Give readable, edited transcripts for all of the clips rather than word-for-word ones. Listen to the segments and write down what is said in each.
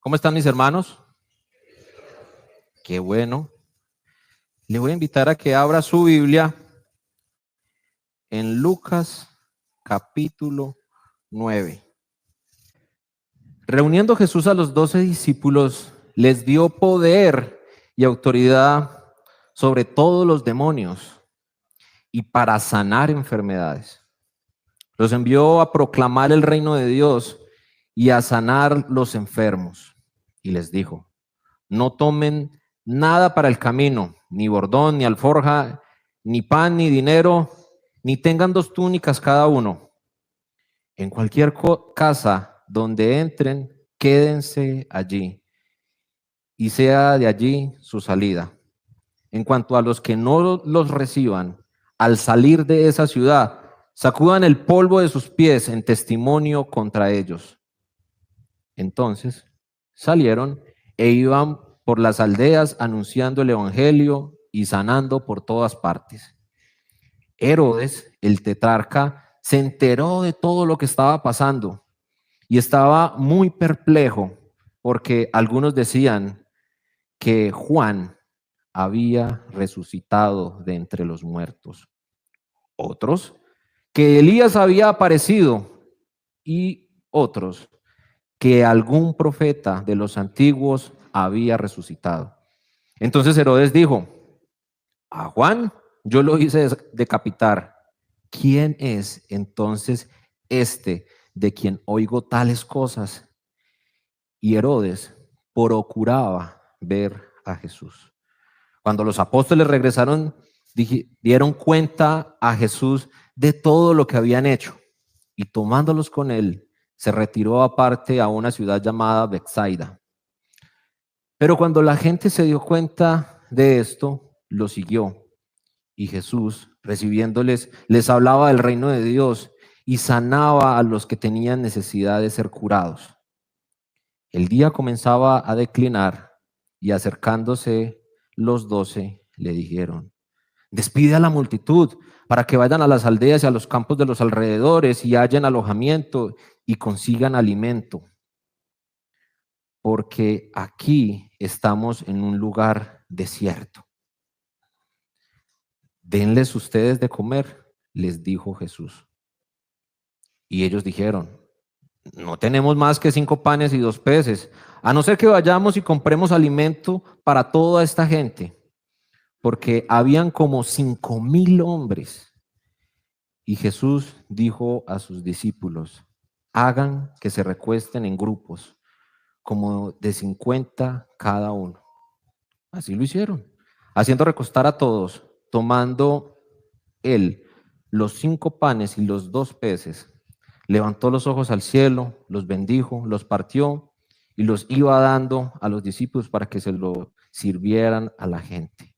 ¿Cómo están mis hermanos? Qué bueno. Le voy a invitar a que abra su Biblia en Lucas capítulo 9. Reuniendo Jesús a los 12 discípulos, les dio poder y autoridad sobre todos los demonios y para sanar enfermedades. Los envió a proclamar el reino de Dios y a sanar los enfermos. Y les dijo: no tomen nada para el camino, ni bordón, ni alforja, ni pan, ni dinero, ni tengan 2 túnicas cada uno. En cualquier casa donde entren, quédense allí, y sea de allí su salida. En cuanto a los que no los reciban, al salir de esa ciudad, sacudan el polvo de sus pies en testimonio contra ellos. Entonces salieron e iban por las aldeas anunciando el evangelio y sanando por todas partes. Herodes, el tetrarca, se enteró de todo lo que estaba pasando y estaba muy perplejo porque algunos decían que Juan había resucitado de entre los muertos. Otros, que Elías había aparecido, y otros, que algún profeta de los antiguos había resucitado. Entonces Herodes dijo: a Juan yo lo hice decapitar. ¿Quién es entonces este de quien oigo tales cosas? Y Herodes procuraba ver a Jesús. Cuando los apóstoles regresaron, dieron cuenta a Jesús de todo lo que habían hecho, y tomándolos con él, se retiró aparte a una ciudad llamada Betsaida. Pero cuando la gente se dio cuenta de esto, lo siguió. Y Jesús, recibiéndoles, les hablaba del reino de Dios y sanaba a los que tenían necesidad de ser curados. El día comenzaba a declinar y acercándose los 12 le dijeron: despide a la multitud para que vayan a las aldeas y a los campos de los alrededores y hallen alojamiento y consigan alimento, porque aquí estamos en un lugar desierto. Denles ustedes de comer, les dijo Jesús. Y ellos dijeron: no tenemos más que 5 panes y 2 peces, a no ser que vayamos y compremos alimento para toda esta gente, porque habían como 5,000 hombres. Y Jesús dijo a sus discípulos: hagan que se recuesten en grupos, como de 50 cada uno. Así lo hicieron, haciendo recostar a todos. Tomando él los 5 panes y los 2 peces, levantó los ojos al cielo, los bendijo, los partió y los iba dando a los discípulos para que se lo sirvieran a la gente.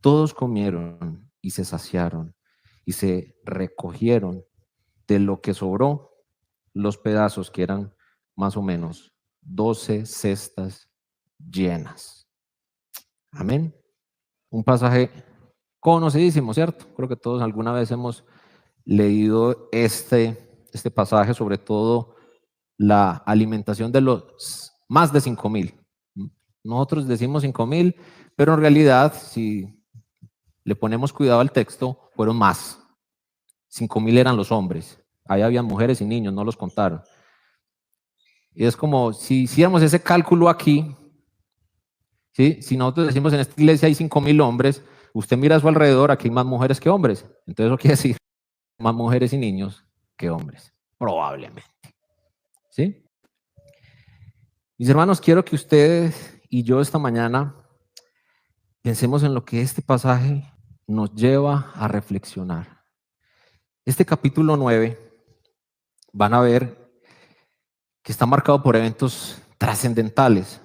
Todos comieron y se saciaron y se recogieron de lo que sobró los pedazos, que eran más o menos 12 cestas llenas. Amén. Un pasaje conocidísimo, ¿cierto? Creo que todos alguna vez hemos leído este pasaje, sobre todo la alimentación de los más de 5,000. Nosotros decimos 5,000, pero en realidad, si le ponemos cuidado al texto, fueron más. 5,000 eran los hombres. Ahí habían mujeres y niños, no los contaron. Y es como si hiciéramos ese cálculo aquí, ¿sí? Si nosotros decimos en esta iglesia hay 5,000 hombres, usted mira a su alrededor, aquí hay más mujeres que hombres. Entonces eso quiere decir más mujeres y niños que hombres, probablemente. ¿Sí? Mis hermanos, quiero que ustedes y yo esta mañana pensemos en lo que este pasaje nos lleva a reflexionar. Este capítulo 9, van a ver que está marcado por eventos trascendentales.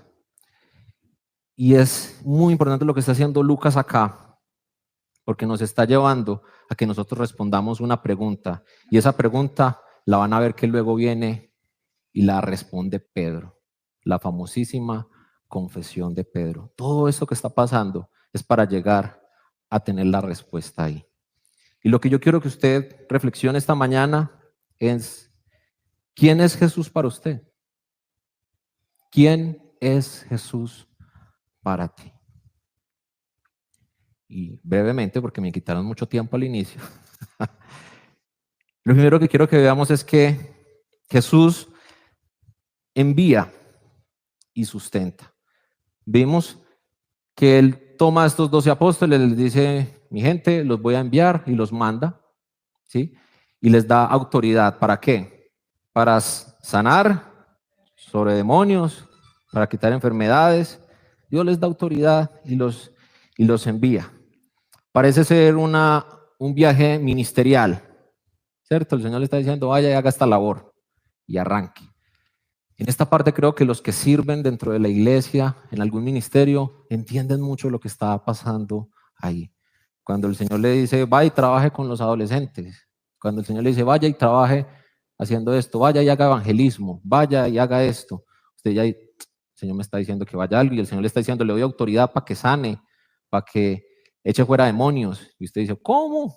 Y es muy importante lo que está haciendo Lucas acá, porque nos está llevando a que nosotros respondamos una pregunta. Y esa pregunta la van a ver que luego viene y la responde Pedro. La famosísima confesión de Pedro. Todo esto que está pasando es para llegar a tener la respuesta ahí. Y lo que yo quiero que usted reflexione esta mañana es: ¿quién es Jesús para usted? ¿Quién es Jesús para ti? Y brevemente, porque me quitaron mucho tiempo al inicio, lo primero que quiero que veamos es que Jesús envía y sustenta. Vimos que Él toma a estos 12 apóstoles, les dice, mi gente, los voy a enviar y los manda, ¿sí? Y les da autoridad. ¿Para qué? Para sanar sobre demonios, para quitar enfermedades. Dios les da autoridad y los envía. Parece ser un viaje ministerial, ¿cierto? El Señor le está diciendo, vaya y haga esta labor y arranque. En esta parte creo que los que sirven dentro de la iglesia, en algún ministerio, entienden mucho lo que está pasando ahí. Cuando el Señor le dice, vaya y trabaje con los adolescentes. Cuando el Señor le dice, vaya y trabaje haciendo esto, vaya y haga evangelismo, vaya y haga esto. Usted ya, el Señor me está diciendo que vaya algo y el Señor le está diciendo, le doy autoridad para que sane, para que eche fuera demonios. Y usted dice, ¿cómo?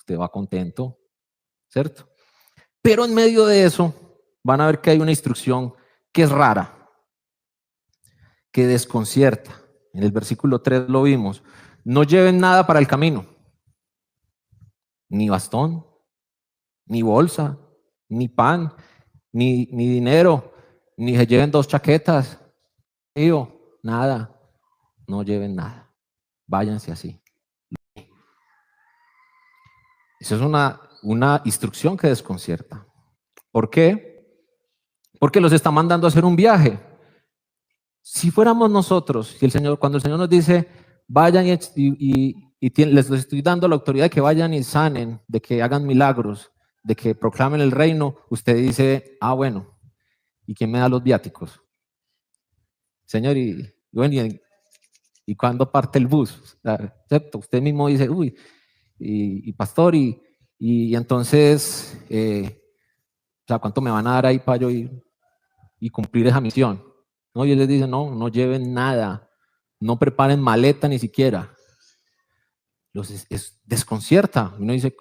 Usted va contento, ¿cierto? Pero en medio de eso, van a ver que hay una instrucción que es rara, que desconcierta. En el versículo 3 lo vimos. No lleven nada para el camino. Ni bastón, ni bolsa, ni pan, ni dinero, ni se lleven 2 chaquetas. Nada. No lleven nada. Váyanse así. Esa es una instrucción que desconcierta. ¿Por qué? Porque los está mandando a hacer un viaje. Si fuéramos nosotros, si cuando el Señor nos dice, vayan les estoy dando la autoridad de que vayan y sanen, de que hagan milagros, de que proclamen el reino, usted dice, bueno, ¿y quién me da los viáticos? Señor, ¿y cuándo parte el bus? ¿Cierto? Usted mismo dice, y pastor, y entonces, ¿cuánto me van a dar ahí para yo ir y cumplir esa misión? No, y él les dice, no lleven nada, no preparen maleta ni siquiera. Los desconcierta. Uno dice,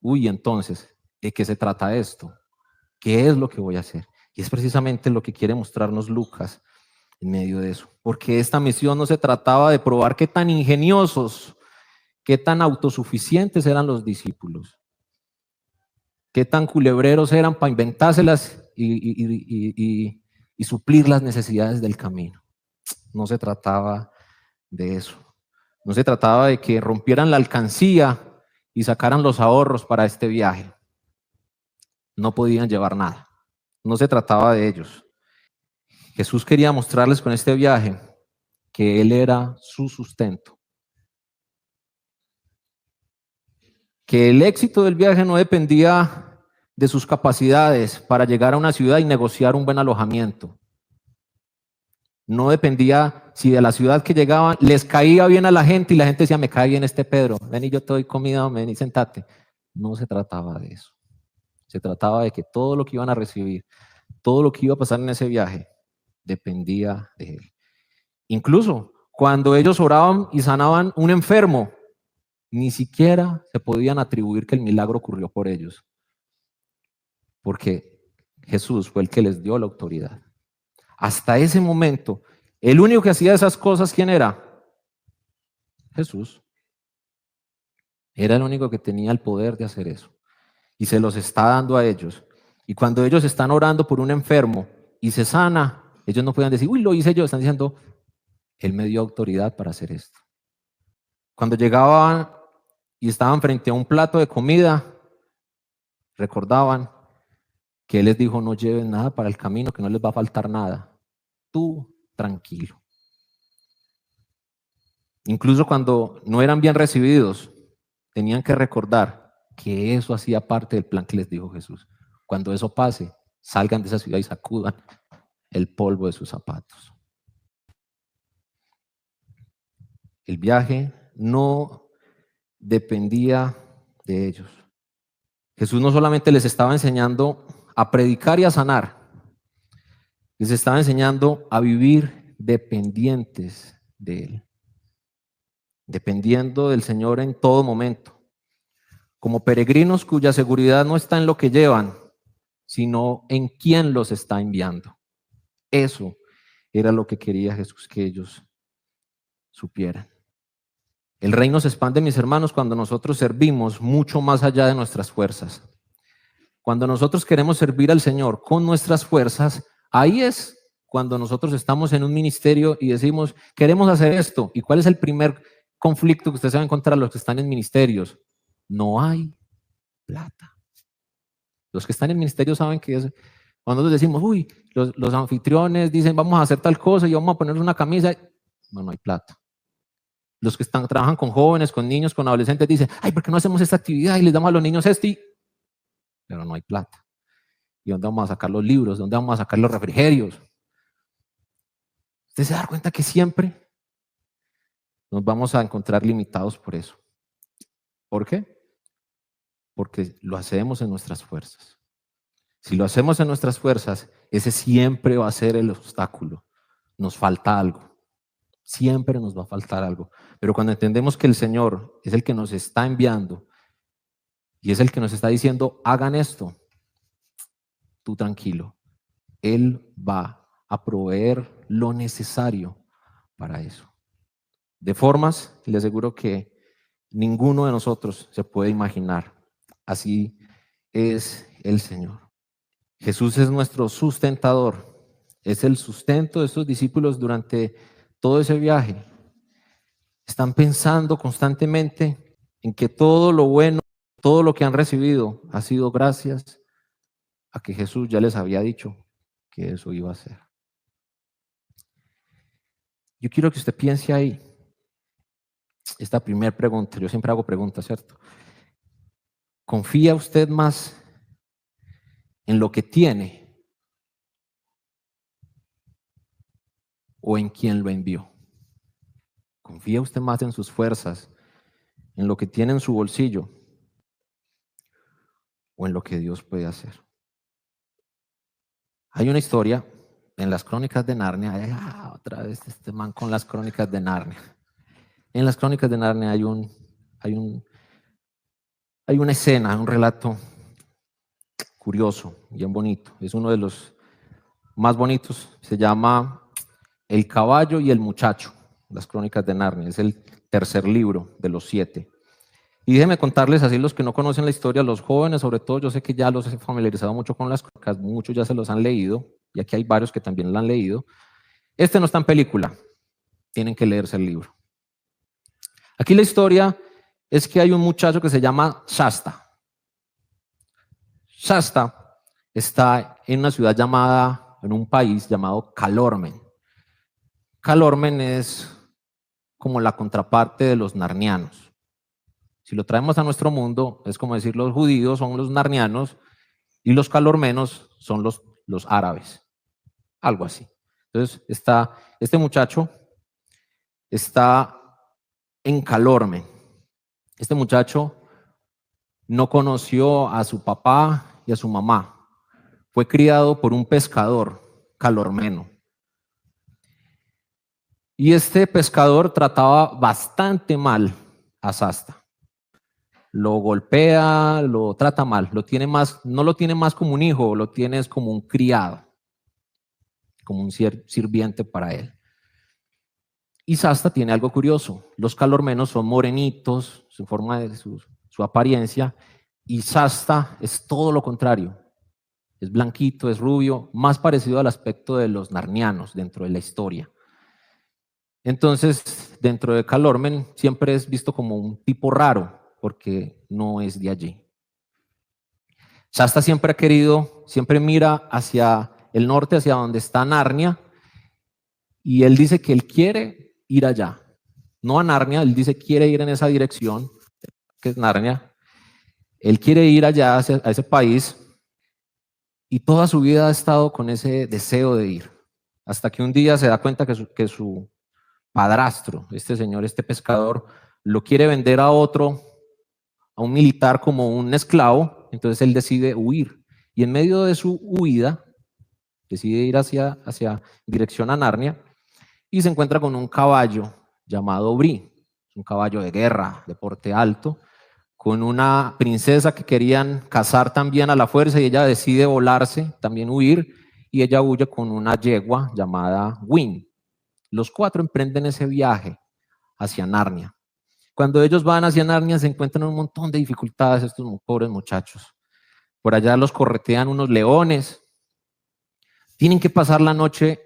entonces, ¿de qué se trata esto? ¿Qué es lo que voy a hacer? Y es precisamente lo que quiere mostrarnos Lucas en medio de eso. Porque esta misión no se trataba de probar qué tan ingeniosos, qué tan autosuficientes eran los discípulos, qué tan culebreros eran para inventárselas y suplir las necesidades del camino. No se trataba de eso. No se trataba de que rompieran la alcancía y sacaran los ahorros para este viaje. No podían llevar nada. No se trataba de ellos. Jesús quería mostrarles con este viaje que Él era su sustento. Que el éxito del viaje no dependía de sus capacidades para llegar a una ciudad y negociar un buen alojamiento. No dependía si de la ciudad que llegaban les caía bien a la gente y la gente decía, me cae bien este Pedro, ven y yo te doy comida, ven y sentate. No se trataba de eso. Se trataba de que todo lo que iban a recibir, todo lo que iba a pasar en ese viaje, dependía de Él. Incluso cuando ellos oraban y sanaban un enfermo, ni siquiera se podían atribuir que el milagro ocurrió por ellos, porque Jesús fue el que les dio la autoridad. Hasta ese momento, el único que hacía esas cosas, ¿quién era? Jesús. Era el único que tenía el poder de hacer eso. Y se los está dando a ellos. Y cuando ellos están orando por un enfermo y se sana, ellos no pueden decir, lo hice yo. Están diciendo, Él me dio autoridad para hacer esto. Cuando llegaban y estaban frente a un plato de comida, recordaban que Él les dijo, no lleven nada para el camino, que no les va a faltar nada. Tú, tranquilo. Incluso cuando no eran bien recibidos, tenían que recordar que eso hacía parte del plan que les dijo Jesús. Cuando eso pase, salgan de esa ciudad y sacudan el polvo de sus zapatos. El viaje no dependía de ellos. Jesús no solamente les estaba enseñando a predicar y a sanar, les estaba enseñando a vivir dependientes de Él, dependiendo del Señor en todo momento, como peregrinos cuya seguridad no está en lo que llevan, sino en quién los está enviando. Eso era lo que quería Jesús que ellos supieran. El reino se expande, mis hermanos, cuando nosotros servimos mucho más allá de nuestras fuerzas. Cuando nosotros queremos servir al Señor con nuestras fuerzas, ahí es cuando nosotros estamos en un ministerio y decimos, queremos hacer esto. ¿Y cuál es el primer conflicto que usted se va a encontrar los que están en ministerios? No hay plata. Los que están en ministerio saben que es cuando nosotros decimos, uy, los anfitriones dicen, vamos a hacer tal cosa y vamos a poner una camisa. No hay plata. Los que trabajan con jóvenes, con niños, con adolescentes dicen, ay, ¿por qué no hacemos esta actividad y les damos a los niños esto? Pero no hay plata. ¿Y dónde vamos a sacar los libros? ¿Dónde vamos a sacar los refrigerios? Usted se da cuenta que siempre nos vamos a encontrar limitados por eso. ¿Por qué? Porque lo hacemos en nuestras fuerzas. Si lo hacemos en nuestras fuerzas, ese siempre va a ser el obstáculo. Nos falta algo. Siempre nos va a faltar algo. Pero cuando entendemos que el Señor es el que nos está enviando y es el que nos está diciendo, hagan esto, tú tranquilo. Él va a proveer lo necesario para eso. De formas, le aseguro que ninguno de nosotros se puede imaginar. Así es el Señor. Jesús es nuestro sustentador. Es el sustento de estos discípulos durante todo ese viaje. Están pensando constantemente en que todo lo bueno, todo lo que han recibido ha sido gracias a que Jesús ya les había dicho que eso iba a ser. Yo quiero que usted piense ahí. Esta primera pregunta, yo siempre hago preguntas, ¿cierto? ¿Confía usted más en lo que tiene o en quien lo envió? ¿Confía usted más en sus fuerzas, en lo que tiene en su bolsillo o en lo que Dios puede hacer? Hay una historia en las Crónicas de Narnia. Otra vez este man con las Crónicas de Narnia. En las Crónicas de Narnia hay una escena, un relato curioso, bien bonito. Es uno de los más bonitos. Se llama El caballo y el muchacho. Las Crónicas de Narnia. Es el tercer libro de los 7. Y déjenme contarles así los que no conocen la historia, los jóvenes sobre todo, yo sé que ya los he familiarizado mucho con las crónicas, muchos ya se los han leído, y aquí hay varios que también lo han leído. Este no está en película, tienen que leerse el libro. Aquí la historia es que hay un muchacho que se llama Shasta. Shasta está en una ciudad llamada, en un país llamado Calormen. Calormen es como la contraparte de los narnianos. Si lo traemos a nuestro mundo, es como decir los judíos son los narnianos y los calormenos son los árabes. Algo así. Entonces, este muchacho está en Calormen. Este muchacho no conoció a su papá y a su mamá. Fue criado por un pescador calormeno. Y este pescador trataba bastante mal a Shasta. Lo golpea, lo trata mal, no lo tiene más como un hijo, lo tiene como un criado, como un sirviente para él. Y Shasta tiene algo curioso, los calormenos son morenitos, su forma de su apariencia, y Shasta es todo lo contrario, es blanquito, es rubio, más parecido al aspecto de los narnianos dentro de la historia. Entonces, dentro de Calormen siempre es visto como un tipo raro, porque no es de allí. Shasta siempre ha querido, siempre mira hacia el norte, hacia donde está Narnia, y él dice que él quiere ir allá. No a Narnia, él dice que quiere ir en esa dirección, que es Narnia. Él quiere ir allá, a ese país, y toda su vida ha estado con ese deseo de ir. Hasta que un día se da cuenta que su padrastro, este señor, este pescador, lo quiere vender a un militar como un esclavo. Entonces él decide huir, y en medio de su huida decide ir hacia dirección a Narnia y se encuentra con un caballo llamado Bree, un caballo de guerra de porte alto, con una princesa que querían casar también a la fuerza, y ella decide volarse, también huir, y ella huye con una yegua llamada Win. Los 4 emprenden ese viaje hacia Narnia. Cuando ellos van hacia Narnia se encuentran un montón de dificultades estos pobres muchachos. Por allá los corretean unos leones. Tienen que pasar la noche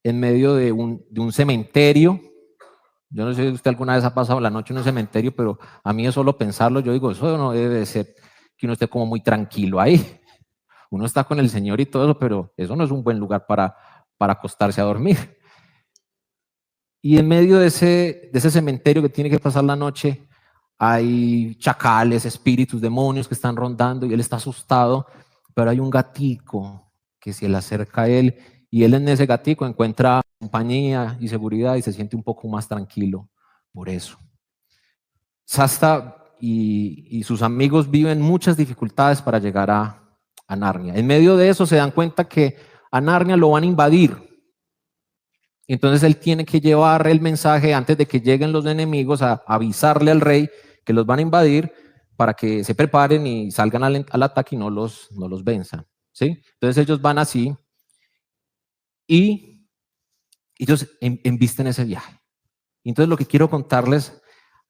en medio de un cementerio. Yo no sé si usted alguna vez ha pasado la noche en un cementerio, pero a mí es solo pensarlo, yo digo, eso no debe de ser que uno esté como muy tranquilo ahí. Uno está con el Señor y todo eso, pero eso no es un buen lugar para acostarse a dormir. Y en medio de ese cementerio que tiene que pasar la noche, hay chacales, espíritus, demonios que están rondando y él está asustado, pero hay un gatico que se le acerca a él y él en ese gatico encuentra compañía y seguridad y se siente un poco más tranquilo por eso. Shasta y sus amigos viven muchas dificultades para llegar a Narnia. En medio de eso se dan cuenta que a Narnia lo van a invadir. Entonces él tiene que llevar el mensaje antes de que lleguen los enemigos a avisarle al rey que los van a invadir para que se preparen y salgan al ataque y no los venzan, ¿sí? Entonces ellos van así y ellos embisten ese viaje. Entonces lo que quiero contarles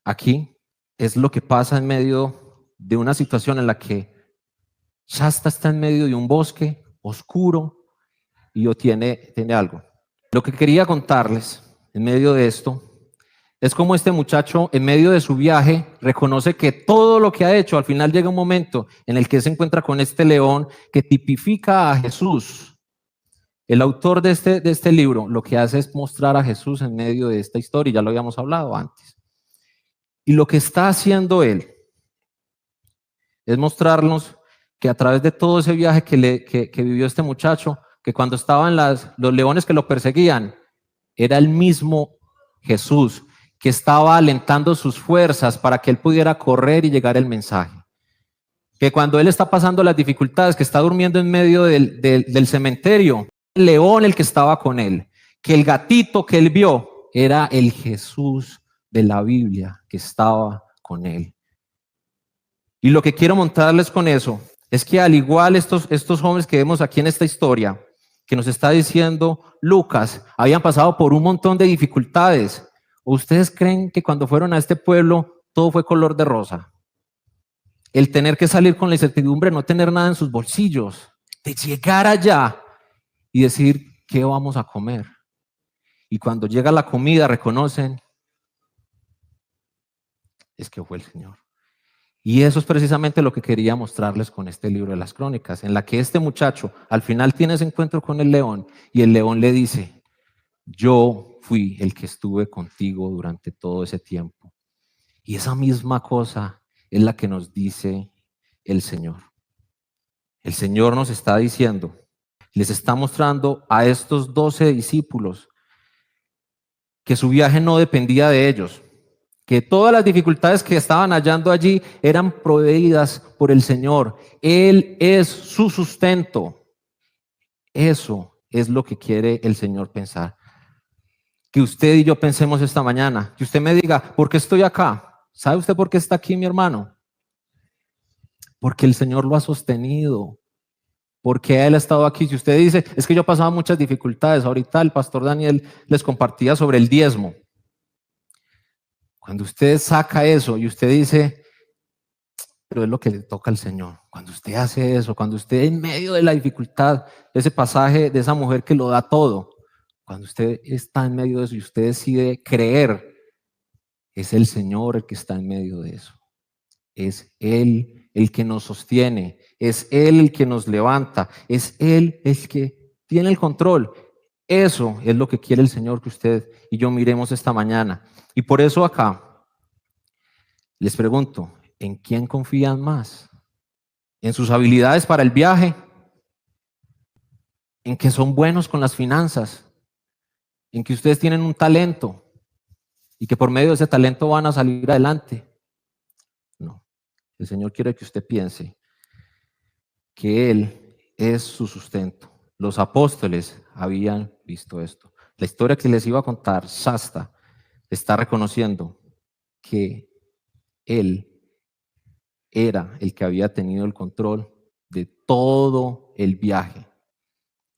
aquí es lo que pasa en medio de una situación en la que Shasta está en medio de un bosque oscuro y tiene algo. Lo que quería contarles en medio de esto es cómo este muchacho en medio de su viaje reconoce que todo lo que ha hecho, al final llega un momento en el que se encuentra con este león que tipifica a Jesús. El autor de este libro lo que hace es mostrar a Jesús en medio de esta historia, ya lo habíamos hablado antes. Y lo que está haciendo él es mostrarnos que a través de todo ese viaje que vivió este muchacho, que cuando estaban los leones que lo perseguían, era el mismo Jesús que estaba alentando sus fuerzas para que él pudiera correr y llegar el mensaje. Que cuando él está pasando las dificultades, que está durmiendo en medio del cementerio, el león el que estaba con él, que el gatito que él vio era el Jesús de la Biblia que estaba con él. Y lo que quiero montarles con eso es que al igual estos jóvenes que vemos aquí en esta historia, que nos está diciendo Lucas, habían pasado por un montón de dificultades. ¿Ustedes creen que cuando fueron a este pueblo todo fue color de rosa? El tener que salir con la incertidumbre, no tener nada en sus bolsillos, de llegar allá y decir, ¿qué vamos a comer? Y cuando llega la comida reconocen, es que fue el Señor. Y eso es precisamente lo que quería mostrarles con este libro de las Crónicas, en la que este muchacho al final tiene ese encuentro con el león y el león le dice, yo fui el que estuve contigo durante todo ese tiempo. Y esa misma cosa es la que nos dice el Señor. El Señor nos está diciendo, les está mostrando a estos 12 discípulos que su viaje no dependía de ellos, que todas las dificultades que estaban hallando allí eran proveídas por el Señor. Él es su sustento. Eso es lo que quiere el Señor pensar. Que usted y yo pensemos esta mañana, que usted me diga, ¿por qué estoy acá? ¿Sabe usted por qué está aquí, mi hermano? Porque el Señor lo ha sostenido, porque Él ha estado aquí. Si usted dice, es que yo pasaba muchas dificultades, ahorita el pastor Daniel les compartía sobre el diezmo. Cuando usted saca eso y usted dice, pero es lo que le toca al Señor. Cuando usted hace eso, cuando usted en medio de la dificultad, ese pasaje de esa mujer que lo da todo, cuando usted está en medio de eso y usted decide creer, es el Señor el que está en medio de eso. Es Él el que nos sostiene, es Él el que nos levanta, es Él el que tiene el control. Eso es lo que quiere el Señor que usted y yo miremos esta mañana. Y por eso acá les pregunto, ¿en quién confían más? ¿En sus habilidades para el viaje? ¿En que son buenos con las finanzas? ¿En que ustedes tienen un talento y que por medio de ese talento van a salir adelante? No. El Señor quiere que usted piense que Él es su sustento. Los apóstoles habían visto esto. La historia que les iba a contar, Shasta, está reconociendo que Él era el que había tenido el control de todo el viaje.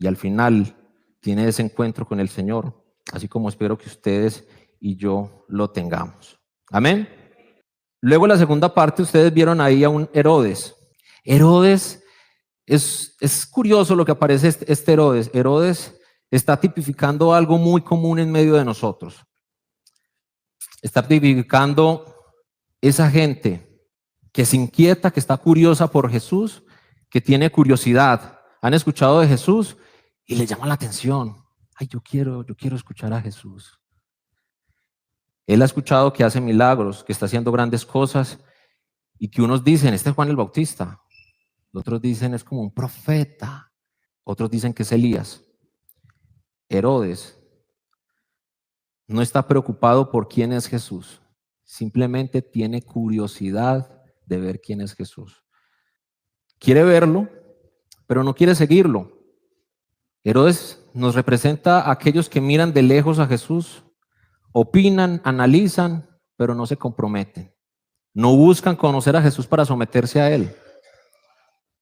y al final tiene ese encuentro con el Señor, así como espero que ustedes y yo lo tengamos. Amén. Luego la segunda parte, ustedes vieron ahí a un Herodes. Herodes, es curioso lo que aparece este Herodes. Herodes está tipificando algo muy común en medio de nosotros. Está tipificando esa gente que se inquieta, que está curiosa por Jesús, que tiene curiosidad. Han escuchado de Jesús y le llama la atención. Ay, yo quiero escuchar a Jesús. Él ha escuchado que hace milagros, que está haciendo grandes cosas y que unos dicen, este es Juan el Bautista. Otros dicen, es como un profeta. Otros dicen que es Elías. Herodes no está preocupado por quién es Jesús. Simplemente tiene curiosidad de ver quién es Jesús. Quiere verlo, pero no quiere seguirlo. Herodes nos representa a aquellos que miran de lejos a Jesús, opinan, analizan, pero no se comprometen. No buscan conocer a Jesús para someterse a Él.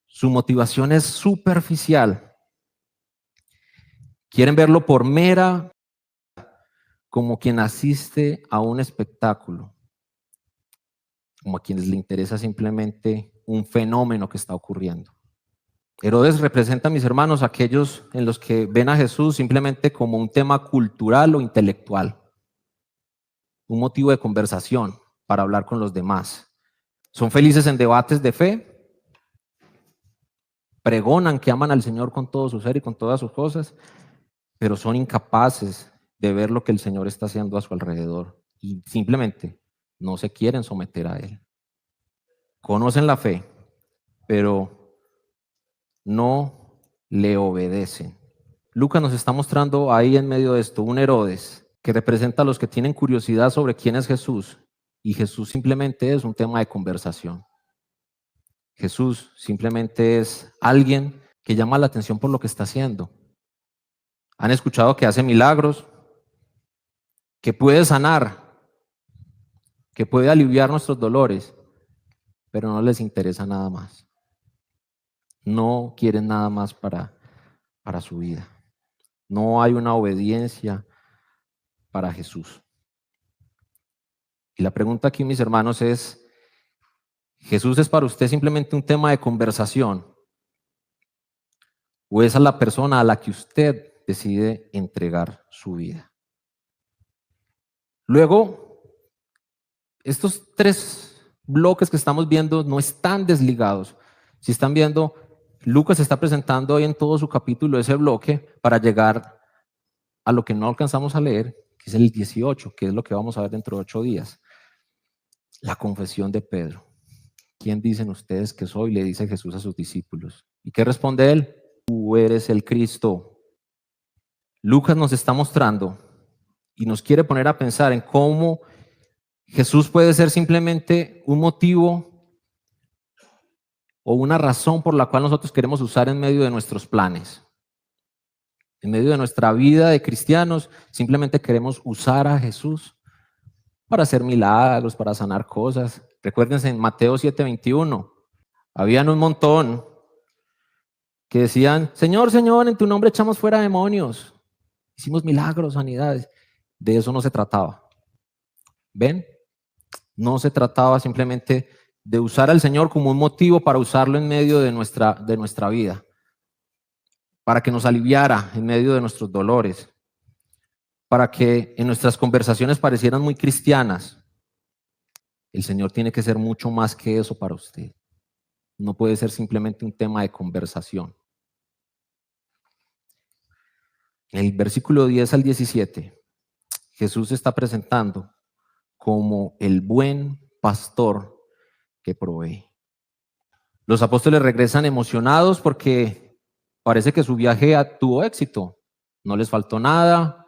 Su motivación es superficial. Quieren verlo por mera, como quien asiste a un espectáculo, como a quienes le interesa simplemente un fenómeno que está ocurriendo. Herodes representa, mis hermanos, aquellos en los que ven a Jesús simplemente como un tema cultural o intelectual, un motivo de conversación para hablar con los demás. Son felices en debates de fe, pregonan que aman al Señor con todo su ser y con todas sus cosas, pero son incapaces de ver lo que el Señor está haciendo a su alrededor y simplemente no se quieren someter a Él. Conocen la fe, pero no le obedecen. Lucas nos está mostrando ahí en medio de esto un Herodes que representa a los que tienen curiosidad sobre quién es Jesús, y Jesús simplemente es un tema de conversación. Jesús simplemente es alguien que llama la atención por lo que está haciendo. Han escuchado que hace milagros, que puede sanar, que puede aliviar nuestros dolores, pero no les interesa nada más. No quieren nada más para su vida. No hay una obediencia para Jesús. Y la pregunta aquí, mis hermanos, es: ¿Jesús es para usted simplemente un tema de conversación? ¿O es a la persona a la que usted decide entregar su vida? Luego, estos tres bloques que estamos viendo no están desligados. Si están viendo, Lucas está presentando hoy en todo su capítulo ese bloque para llegar a lo que no alcanzamos a leer, que es el 18, que es lo que vamos a ver dentro de 8 días. La confesión de Pedro. ¿Quién dicen ustedes que soy?, le dice Jesús a sus discípulos. ¿Y qué responde él? Tú eres el Cristo. Lucas nos está mostrando y nos quiere poner a pensar en cómo Jesús puede ser simplemente un motivo o una razón por la cual nosotros queremos usar en medio de nuestros planes. En medio de nuestra vida de cristianos, simplemente queremos usar a Jesús para hacer milagros, para sanar cosas. Recuérdense en Mateo 7:21, habían un montón que decían: Señor, Señor, en tu nombre echamos fuera demonios, hicimos milagros, sanidades. De eso no se trataba. ¿Ven? No se trataba simplemente de usar al Señor como un motivo para usarlo en medio de nuestra vida, para que nos aliviara en medio de nuestros dolores, para que en nuestras conversaciones parecieran muy cristianas. El Señor tiene que ser mucho más que eso para usted. No puede ser simplemente un tema de conversación. En el versículo 10 al 17, Jesús se está presentando como el buen pastor que provee. Los apóstoles regresan emocionados porque parece que su viaje tuvo éxito. No les faltó nada,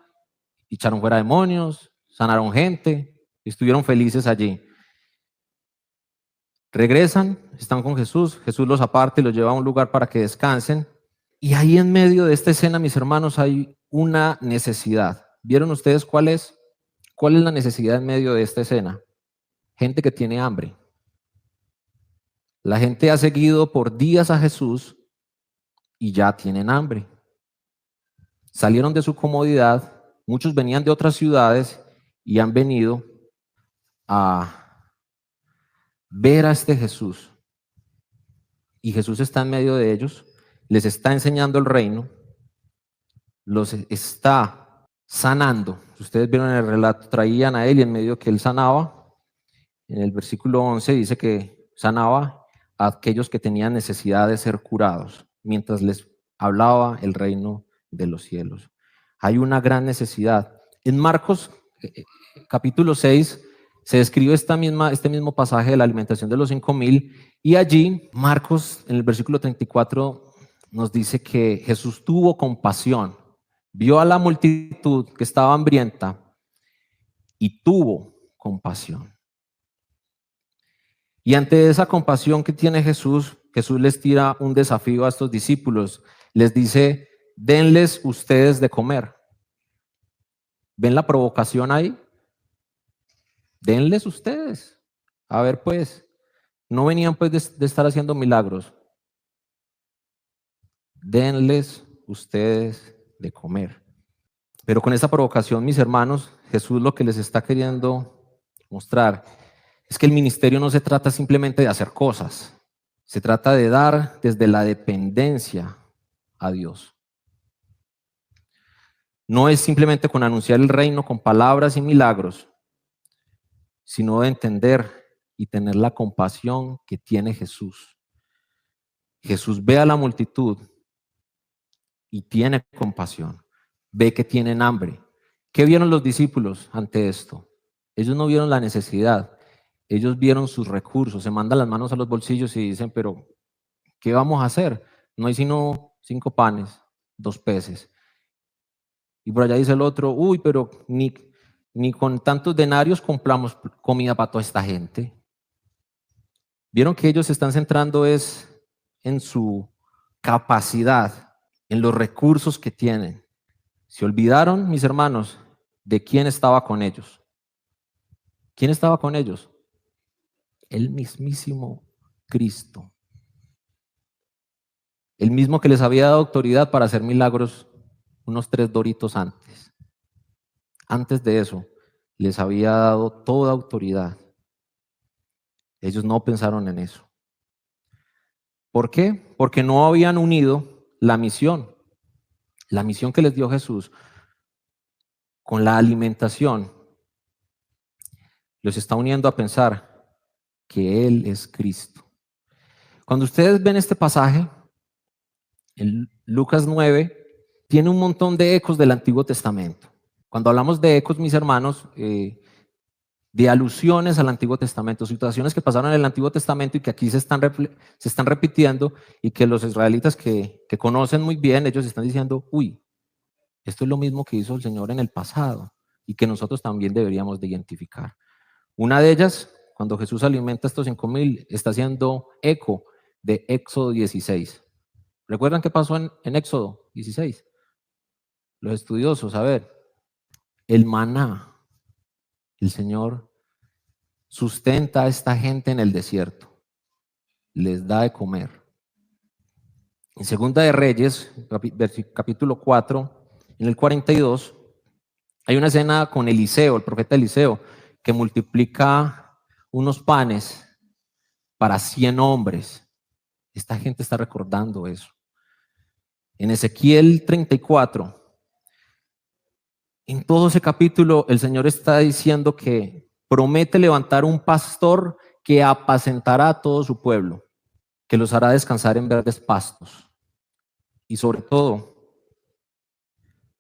echaron fuera demonios, sanaron gente, estuvieron felices allí. Regresan, están con Jesús, Jesús los aparta y los lleva a un lugar para que descansen. Y ahí en medio de esta escena, mis hermanos, hay una necesidad. ¿Vieron ustedes cuál es? ¿Cuál es la necesidad en medio de esta escena? Gente que tiene hambre. La gente ha seguido por días a Jesús y ya tienen hambre. salieron de su comodidad, muchos venían de otras ciudades y han venido a ver a este Jesús. Y Jesús está en medio de ellos, les está enseñando el reino, los está sanando. Ustedes vieron en el relato, traían a él y en medio que él sanaba, en el versículo 11 dice que sanaba a aquellos que tenían necesidad de ser curados, mientras les hablaba el reino de los cielos. Hay una gran necesidad. En Marcos capítulo 6 se describe este mismo pasaje de la alimentación de los 5,000 y allí Marcos en el versículo 34 nos dice que Jesús tuvo compasión, vio a la multitud que estaba hambrienta y tuvo compasión. Y ante esa compasión que tiene Jesús, Jesús les tira un desafío a estos discípulos. Les dice, denles ustedes de comer. ¿Ven la provocación ahí? Denles ustedes. A ver pues, no venían pues de estar haciendo milagros. Denles ustedes de comer. Pero con esta provocación, mis hermanos, Jesús lo que les está queriendo mostrar es que el ministerio no se trata simplemente de hacer cosas, se trata de dar desde la dependencia a Dios. No es simplemente con anunciar el reino con palabras y milagros, sino de entender y tener la compasión que tiene Jesús. Jesús ve a la multitud y tiene compasión, ve que tienen hambre. ¿Qué vieron los discípulos ante esto? Ellos no vieron la necesidad, ellos vieron sus recursos, se mandan las manos a los bolsillos y dicen, pero ¿qué vamos a hacer? No hay sino 5 panes, 2 peces. Y por allá dice el otro, uy, pero ni con tantos denarios compramos comida para toda esta gente. Vieron que ellos se están centrando es en su capacidad, en los recursos que tienen. Se olvidaron, mis hermanos, de quién estaba con ellos. ¿Quién estaba con ellos? El mismísimo Cristo. El mismo que les había dado autoridad para hacer milagros unos 3 doritos antes. Antes de eso, les había dado toda autoridad. Ellos no pensaron en eso. ¿Por qué? Porque no habían unido la misión que les dio Jesús con la alimentación. Los está uniendo a pensar que Él es Cristo. Cuando ustedes ven este pasaje, en Lucas 9, tiene un montón de ecos del Antiguo Testamento. Cuando hablamos de ecos, mis hermanos, de alusiones al Antiguo Testamento, situaciones que pasaron en el Antiguo Testamento y que aquí se están repitiendo y que los israelitas que conocen muy bien, ellos están diciendo, uy, esto es lo mismo que hizo el Señor en el pasado y que nosotros también deberíamos de identificar. Una de ellas, cuando Jesús alimenta a estos 5,000, está haciendo eco de Éxodo 16. ¿Recuerdan qué pasó en Éxodo 16? Los estudiosos, a ver, el maná, el Señor sustenta a esta gente en el desierto, les da de comer. En Segunda de Reyes, capítulo 4, en el 42, hay una escena con Eliseo, el profeta Eliseo, que multiplica unos panes para 100 hombres. Esta gente está recordando eso. En Ezequiel 34, en todo ese capítulo, el Señor está diciendo que promete levantar un pastor que apacentará a todo su pueblo, que los hará descansar en verdes pastos. Y sobre todo,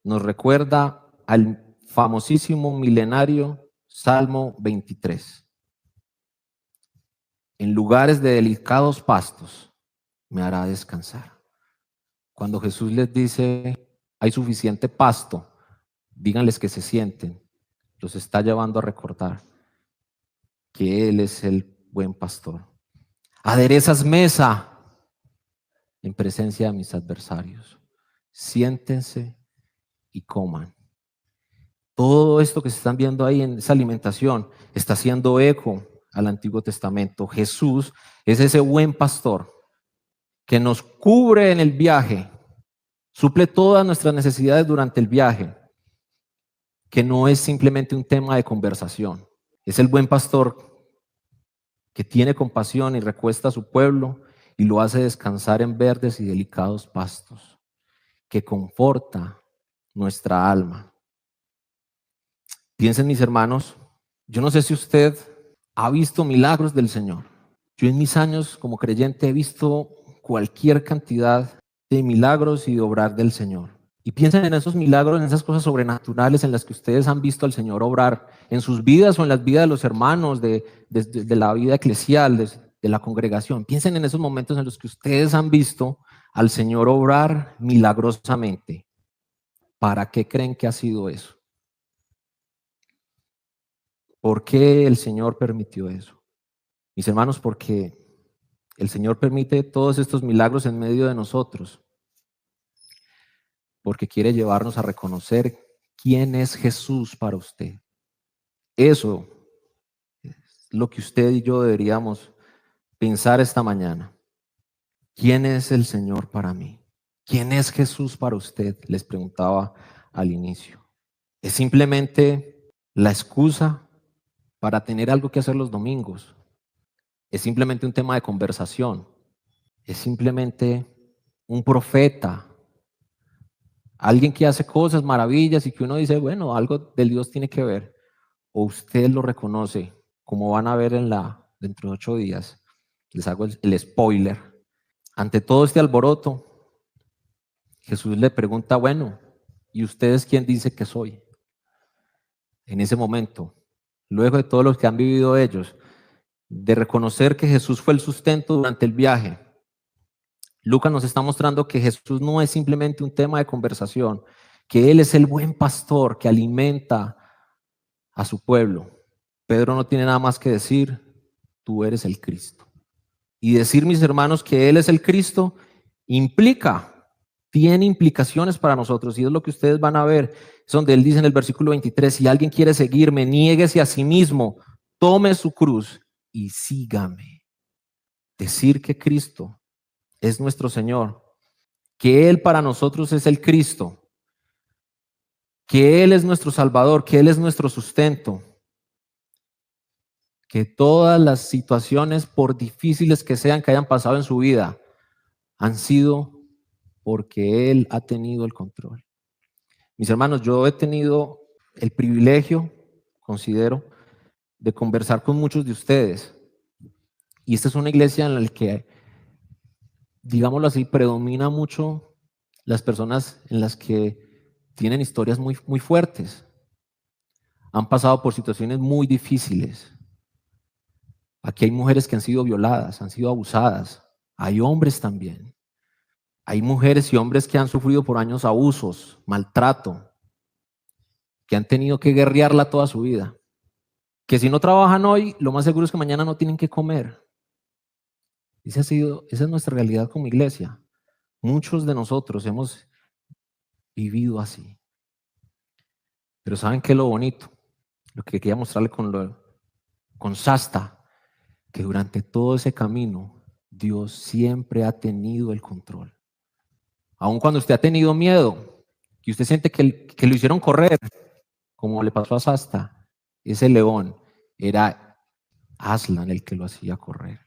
nos recuerda al famosísimo milenario Salmo 23. En lugares de delicados pastos me hará descansar. Cuando Jesús les dice, hay suficiente pasto, díganles que se sienten. Los está llevando a recordar que Él es el buen pastor. Aderezas mesa en presencia de mis adversarios. Siéntense y coman. Todo esto que se están viendo ahí en esa alimentación está haciendo eco al Antiguo Testamento. Jesús es ese buen pastor que nos cubre en el viaje, Suple todas nuestras necesidades durante el viaje, que no es simplemente un tema de conversación. Es el buen pastor que tiene compasión y recuesta a su pueblo y lo hace descansar en verdes y delicados pastos, que conforta nuestra alma. Piensen, mis hermanos, yo no sé si usted ha visto milagros del Señor. Yo en mis años como creyente he visto cualquier cantidad de milagros y de obrar del Señor. Y piensen en esos milagros, en esas cosas sobrenaturales en las que ustedes han visto al Señor obrar en sus vidas o en las vidas de los hermanos, de la vida eclesial, de la congregación. Piensen en esos momentos en los que ustedes han visto al Señor obrar milagrosamente. ¿Para qué creen que ha sido eso? ¿Por qué el Señor permitió eso? Mis hermanos, porque el Señor permite todos estos milagros en medio de nosotros, porque quiere llevarnos a reconocer quién es Jesús para usted. Eso es lo que usted y yo deberíamos pensar esta mañana. ¿Quién es el Señor para mí? ¿Quién es Jesús para usted? Les preguntaba al inicio. ¿Es simplemente la excusa para tener algo que hacer los domingos? ¿Es simplemente un tema de conversación? ¿Es simplemente un profeta? Alguien que hace cosas, maravillas y que uno dice, bueno, algo del Dios tiene que ver. O usted lo reconoce, como van a ver dentro de 8 días. Les hago el spoiler. Ante todo este alboroto, Jesús le pregunta, bueno, ¿y ustedes quién dice que soy? En ese momento, luego de todo lo que han vivido ellos, de reconocer que Jesús fue el sustento durante el viaje, Lucas nos está mostrando que Jesús no es simplemente un tema de conversación, que Él es el buen pastor que alimenta a su pueblo. Pedro no tiene nada más que decir, tú eres el Cristo. Y decir, mis hermanos, que Él es el Cristo tiene implicaciones para nosotros, y es lo que ustedes van a ver. Es donde Él dice en el versículo 23, si alguien quiere seguirme, niéguese a sí mismo, tome su cruz y sígame. Decir que Cristo es nuestro Señor, que Él para nosotros es el Cristo, que Él es nuestro Salvador, que Él es nuestro sustento, que todas las situaciones, por difíciles que sean, que hayan pasado en su vida, han sido porque Él ha tenido el control. Mis hermanos, yo he tenido el privilegio, considero, de conversar con muchos de ustedes. Y esta es una iglesia en la que, digámoslo así, predomina mucho las personas en las que tienen historias muy, muy fuertes. Han pasado por situaciones muy difíciles. Aquí hay mujeres que han sido violadas, han sido abusadas. Hay hombres también. Hay mujeres y hombres que han sufrido por años abusos, maltrato, que han tenido que guerrearla toda su vida. Que si no trabajan hoy, lo más seguro es que mañana no tienen que comer. Esa es nuestra realidad como iglesia. Muchos de nosotros hemos vivido así. Pero ¿saben qué es lo bonito? Lo que quería mostrarle con Shasta, que durante todo ese camino Dios siempre ha tenido el control. Aun cuando usted ha tenido miedo, que usted siente que lo hicieron correr, como le pasó a Shasta, ese león era Aslan el que lo hacía correr.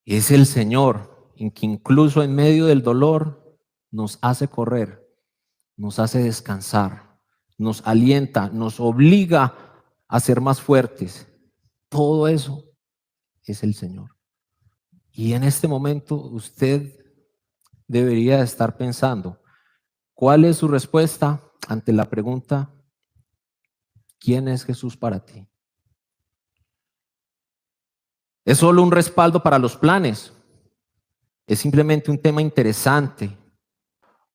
Es el Señor en que incluso en medio del dolor nos hace correr, nos hace descansar, nos alienta, nos obliga a ser más fuertes. Todo eso es el Señor. Y en este momento usted debería estar pensando, ¿cuál es su respuesta ante la pregunta, ¿quién es Jesús para ti? ¿Es solo un respaldo para los planes? ¿Es simplemente un tema interesante?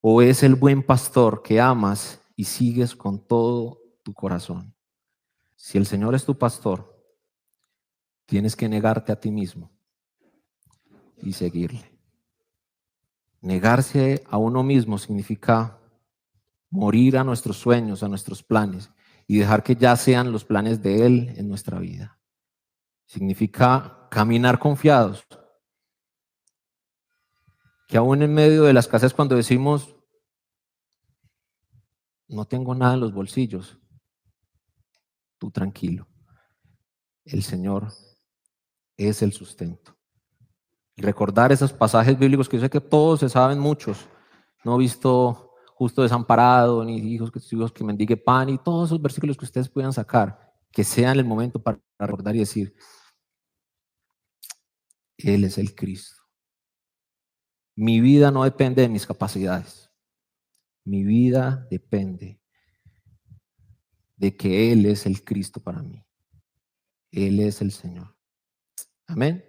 ¿O es el buen pastor que amas y sigues con todo tu corazón? Si el Señor es tu pastor, tienes que negarte a ti mismo y seguirle. Negarse a uno mismo significa morir a nuestros sueños, a nuestros planes y dejar que ya sean los planes de Él en nuestra vida. Significa caminar confiados, Que aún en medio de la escasez, cuando decimos, no tengo nada en los bolsillos, tú tranquilo, el Señor es el sustento. Y recordar esos pasajes bíblicos que yo sé que todos se saben muchos. No he visto justo desamparado, ni hijos que mendigue pan, y todos esos versículos que ustedes puedan sacar, que sean el momento para recordar y decir, Él es el Cristo. Mi vida no depende de mis capacidades. Mi vida depende de que Él es el Cristo para mí. Él es el Señor. Amén.